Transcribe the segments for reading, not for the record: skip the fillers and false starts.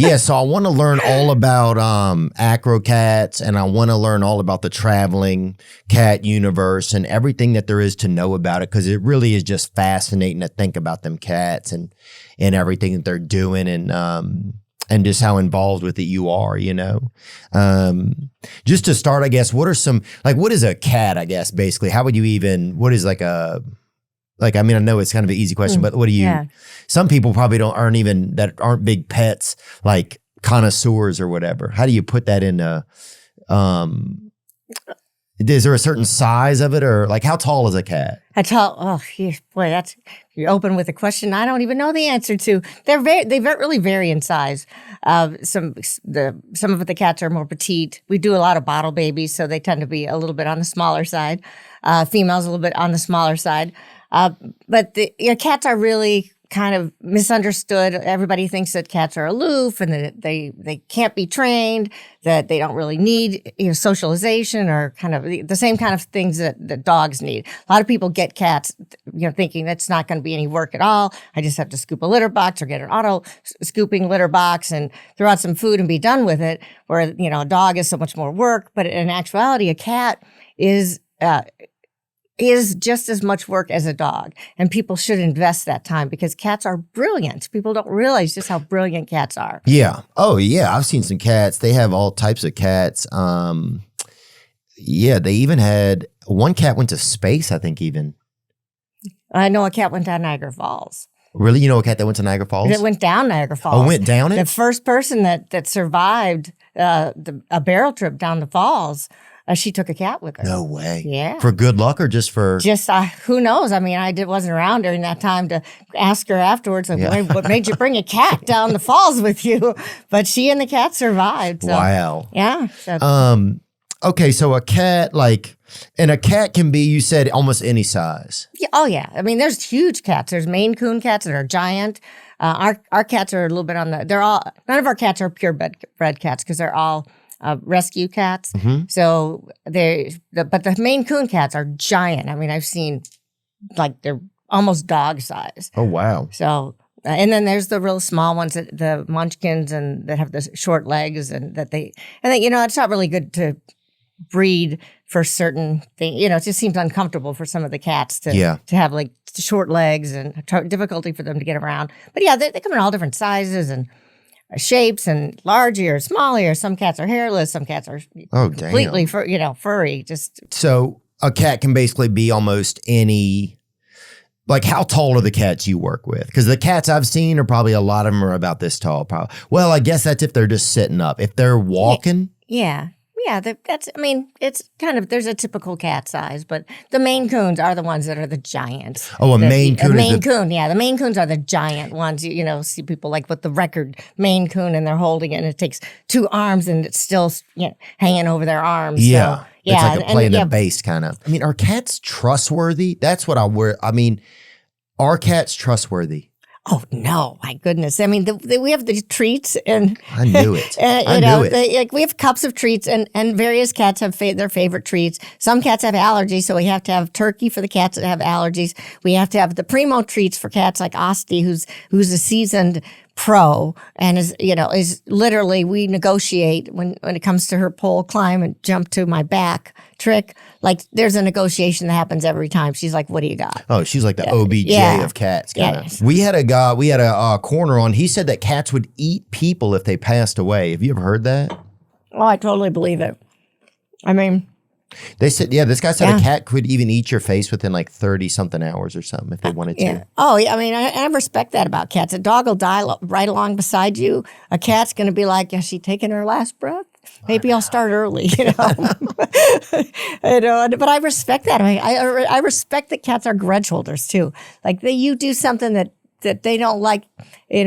Yeah, so I want to learn all about Acro-Cats, and I want to learn all about the traveling cat universe and everything that there is to know about it, because it really is just fascinating to think about them cats and everything that they're doing, and just how involved with it you are, you know. Just to start, I guess, what are some, like, what is a cat, I guess, basically? How would you even, what is like a, like, I mean, I know it's kind of an easy question, but what do you, some people probably aren't big pets, like connoisseurs or whatever. How do you put that into, is there a certain size of it, or like how tall is a cat? Boy, you open with a question I don't even know the answer to. They really vary in size. Some of the cats are more petite. We do a lot of bottle babies, so they tend to be a little bit on the smaller side. Females a little bit on the smaller side. But cats are really kind of misunderstood. Everybody thinks that cats are aloof and that they can't be trained, that they don't really need socialization or kind of the same kind of things that dogs need. A lot of people get cats, thinking that's not going to be any work at all. I just have to scoop a litter box or get an auto scooping litter box and throw out some food and be done with it. Where a dog is so much more work, but in actuality, a cat is just as much work as a dog. And people should invest that time because cats are brilliant. People don't realize just how brilliant cats are. Yeah. Oh, yeah. I've seen some cats. They have all types of cats. Yeah, they even had, one cat went to space, I think even. I know a cat went down Niagara Falls. Really? You know a cat that went to Niagara Falls? It went down Niagara Falls. Oh, went down it? The first person that survived a barrel trip down the falls, she took a cat with her. No way. Yeah. For good luck or just for? Just, who knows? I mean, wasn't around during that time to ask her afterwards, like, what made you bring a cat down the falls with you? But she and the cat survived. So, wow. Yeah. So. Okay, so a cat, and a cat can be, you said, almost any size. Yeah, oh, yeah. I mean, there's huge cats. There's Maine Coon cats that are giant. Our cats are a little bit none of our cats are purebred cats because they're all rescue cats. Mm-hmm. So but the Maine Coon cats are giant. I mean, I've seen they're almost dog size. Oh, wow. So, and then there's the real small ones, the munchkins, and that have the short legs, and it's not really good to breed for certain things. It just seems uncomfortable for some of the cats to have short legs and difficulty for them to get around. But yeah, they come in all different sizes and shapes and large ears, small ears. Some cats are hairless. Some cats are completely furry. So a cat can basically be almost any. Like, how tall are the cats you work with? Because the cats I've seen are probably, a lot of them are about this tall. Probably. Well, I guess that's if they're just sitting up. If they're walking. Yeah. It's kind of, there's a typical cat size, but the Maine Coons are the ones that are the giants. Oh, Maine Coon. The Maine Coons are the giant ones. See people with the record Maine Coon and they're holding it and it takes 2 arms and it's still hanging over their arms. Yeah. So, it's like a play in the base kind of. I mean, are cats trustworthy? That's what are cats trustworthy? Oh, no, my goodness. I mean, we have the treats and I knew it. I knew it. We have cups of treats and various cats have their favorite treats. Some cats have allergies, so we have to have turkey for the cats that have allergies. We have to have the primo treats for cats like Osti, who's a seasoned pro and is literally, we negotiate when it comes to her pole climb and jump to my back trick. There's a negotiation that happens every time. She's like, what do you got? Oh, she's like the OBJ of cats. Yes. We had a corner on, he said that cats would eat people if they passed away. Have you ever heard that? Oh, I totally believe it. I mean, they said, this guy said a cat could even eat your face within 30 something hours or something if they wanted to. Yeah. Oh, yeah. I mean, I respect that about cats. A dog will die right along beside you. A cat's going to be like, is she taking her last breath? Maybe I'll start early, But I respect that. I respect that cats are grudge holders too. You do something that they don't like, they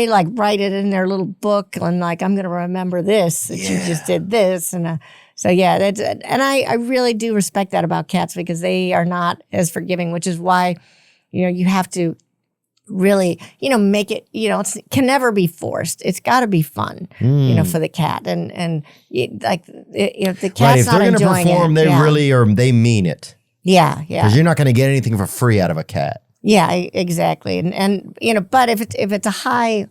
write it in their little book and I'm going to remember this, that you just did this. And so, and I really do respect that about cats because they are not as forgiving, which is why, you have to really, make it, it can never be forced. It's got to be fun, for the cat. And if the cat's right, if not they're enjoying perform, it. they really are, they mean it. Yeah. Because you're not going to get anything for free out of a cat. Yeah, exactly. And but if it's a high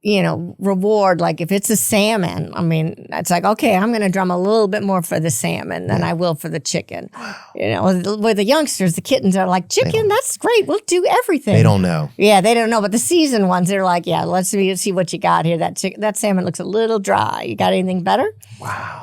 reward. Like if it's a salmon, I mean, it's like, okay, I'm going to drum a little bit more for the salmon than I will for the chicken. With the youngsters, the kittens are like, chicken, that's great. We'll do everything. They don't know. Yeah, they don't know. But the seasoned ones, they're like, yeah, let's see what you got here. That salmon looks a little dry. You got anything better? Wow.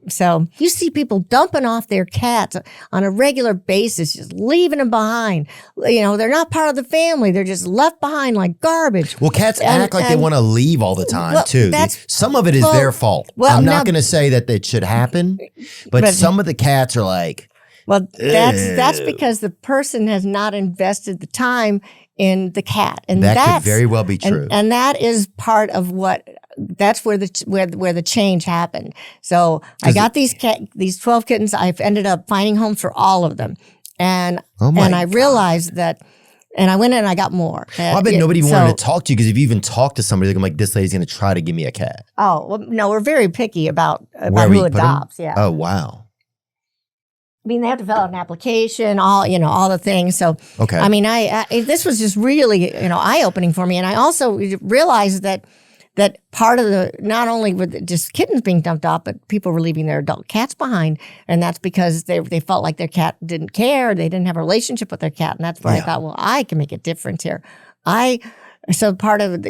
So you see people dumping off their cats on a regular basis, just leaving them behind. They're not part of the family. They're just left behind like garbage. Well, cats act like they want to leave all the time, too. Some of it is their fault. I'm not going to say that it should happen, but some of the cats are like, well, that's because the person has not invested the time in the cat, and that could very well be true. And that is part of that's where the change happened. So I got these 12 kittens. I've ended up finding homes for all of them, and I realized that. And I went in and I got more. Well, I bet nobody wanted to talk to you because if you even talk to somebody, they're like, this lady's going to try to give me a cat. Oh, well, no, we're very picky about who adopts. Yeah. Oh, wow. I mean, they have to fill out an application, all the things. So, okay. I mean, this was just really, eye-opening for me. And I also realized that part of not only were just kittens being dumped off, but people were leaving their adult cats behind. And that's because they felt like their cat didn't care. They didn't have a relationship with their cat. And that's where I thought, well, I can make a difference here. So part of,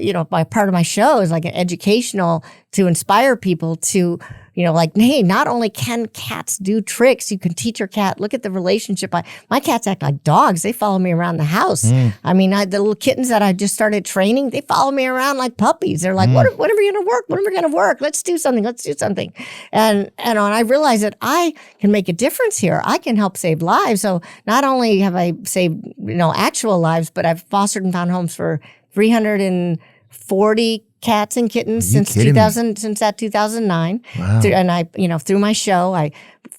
part of my show is like an educational to inspire people to, hey, not only can cats do tricks, you can teach your cat. Look at the relationship. My cats act like dogs. They follow me around the house. I mean, the little kittens that I just started training, they follow me around like puppies. They're like, when are we going to work? When are we going to work? Let's do something. And I realized that I can make a difference here. I can help save lives. So not only have I saved, actual lives, but I've fostered and found homes for 340 cats and kittens since 2009. Wow. And I, through my show, I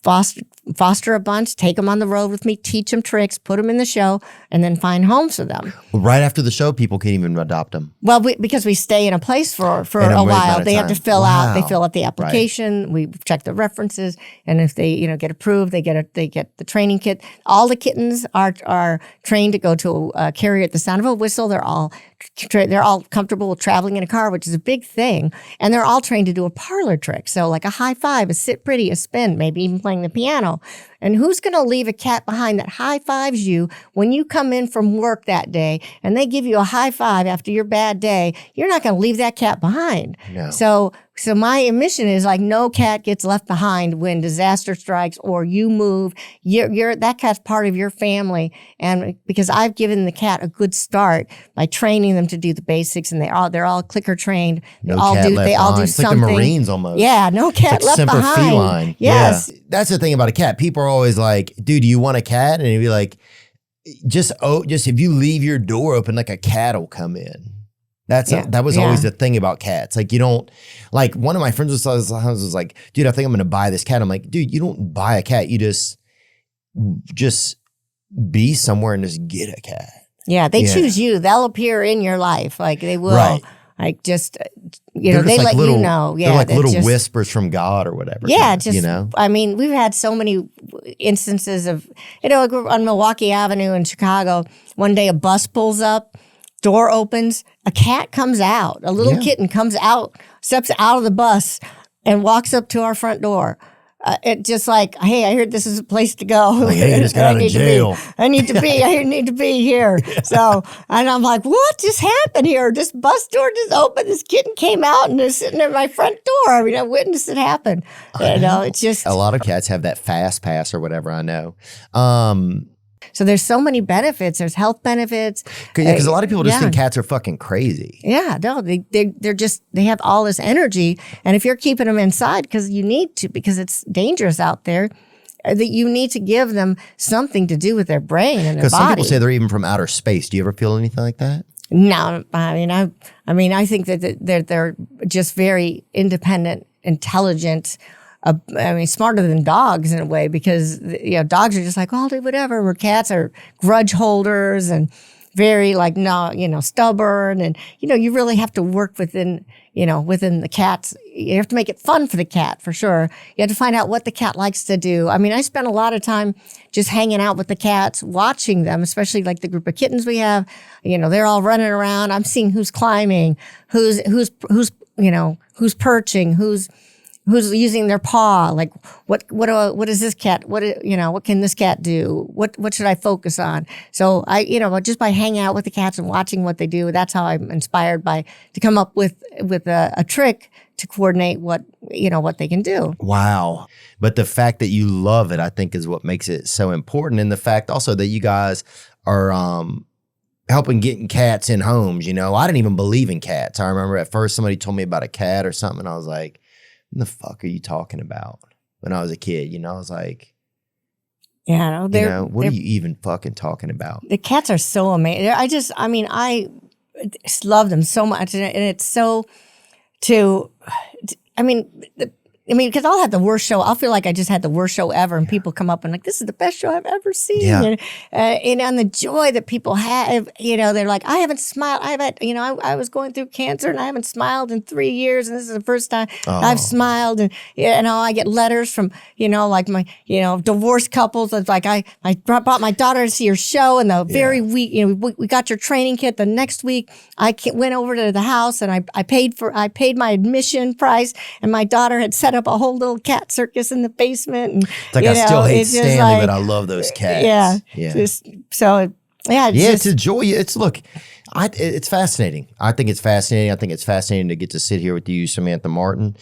foster a bunch, take them on the road with me, teach them tricks, put them in the show, and then find homes for them. Well, right after the show, people can't even adopt them. Well, because we stay in a place for a while. They have to fill out the application. Right. We check the references, and if they get approved, they get the training kit. All the kittens are trained to go to a carrier at the sound of a whistle. They're all comfortable with traveling in a car, which is a big thing, and they're all trained to do a parlor trick. So like a high five, a sit pretty, a spin, maybe even playing the piano. And who's going to leave a cat behind that high fives you when you come in from work that day and they give you a high five after your bad day? You're not going to leave that cat behind. No. So my mission is like no cat gets left behind when disaster strikes or you move. That cat's part of your family, and because I've given the cat a good start by training them to do the basics, and they're all clicker trained. They all do it's something. Like the Marines almost. Yeah, no cat left Semper behind. Feline. Yes, yeah. That's the thing about a cat. People are always like, "Dude, do you want a cat?" And he'd be like, "Just if you leave your door open, like a cat will come in." That was always the thing about cats. Like, you don't, like, one of my friends was like, dude, I think I'm going to buy this cat. I'm like, dude, you don't buy a cat. You just be somewhere and just get a cat. Yeah, they choose you. They'll appear in your life. Like, they will. Right. Like, just, they let little, you know. Yeah, they're like little whispers from God or whatever. Yeah, I mean, we've had so many instances of, on Milwaukee Avenue in Chicago, one day a bus pulls up, door opens, a cat comes out, a little kitten comes out, steps out of the bus and walks up to our front door. It just like, hey, I heard this is a place to go. Like, hey, you just got out of jail. I need to be here. So, and I'm like, what just happened here? This bus door just opened. This kitten came out and is sitting at my front door. I mean, I witnessed it happen. It's just. A lot of cats have that fast pass or whatever, I know. So there's so many benefits. There's health benefits. Because a lot of people just think cats are fucking crazy. Yeah, no, they're just, they have all this energy. And if you're keeping them inside because you need to, because it's dangerous out there, that you need to give them something to do with their brain and their body. Because some people say they're even from outer space. Do you ever feel anything like that? No, I think that they're just very independent, intelligent. Smarter than dogs in a way, because dogs are just like, well, I'll do whatever. Where cats are grudge holders, and very like, no, stubborn. And, you really have to work within the cats. You have to make it fun for the cat, for sure. You have to find out what the cat likes to do. I mean, I spend a lot of time just hanging out with the cats, watching them, especially like the group of kittens we have. They're all running around. I'm seeing who's climbing, who's perching, who's using their paw. Like what is this cat? What can this cat do? What should I focus on? So just by hanging out with the cats and watching what they do, that's how I'm inspired to come up with a trick to coordinate what they can do. Wow. But the fact that you love it, I think, is what makes it so important. And the fact also that you guys are helping getting cats in homes. I didn't even believe in cats. I remember at first somebody told me about a cat or something, and I was like, what the fuck are you talking about? When I was a kid, I was like, yeah, what are you even fucking talking about? The cats are so amazing. I just love them so much, and it's so because I'll have the worst show. I'll feel like I just had the worst show ever, and people come up and like, this is the best show I've ever seen. Yeah. And the joy that people have, they're like, I haven't smiled. I was going through cancer and I haven't smiled in 3 years, and this is the first time I've smiled. And I get letters from like my divorced couples. It's like I brought my daughter to see your show, and the very week we got your training kit. The next week I went over to the house and I paid my admission price, and my daughter had set up a whole little cat circus in the basement. And, it's like I still hate Stanley, but I love those cats. Yeah. It's a joy. It's fascinating. I think it's fascinating. I think it's fascinating to get to sit here with you, Samantha Martin.